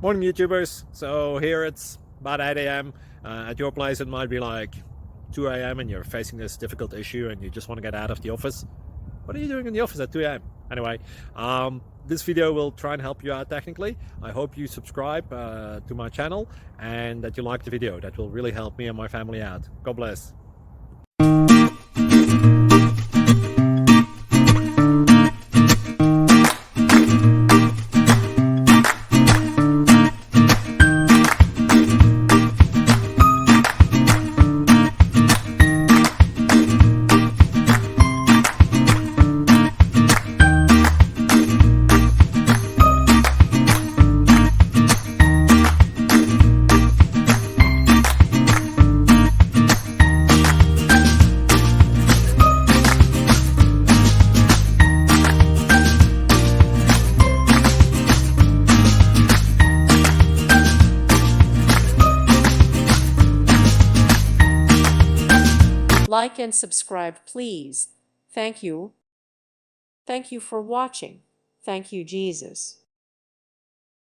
Morning YouTubers. So here it's about 8 a.m. At your place it might be like 2 a.m. and you're facing this difficult issue and you just want to get out of the office. What are you doing in the office at 2 a.m.? Anyway, this video will try and help you out technically. I hope you subscribe to my channel and that you like the video. That will really help me and my family out. God bless. Like and subscribe, please. Thank you. Thank you for watching. Thank you, Jesus.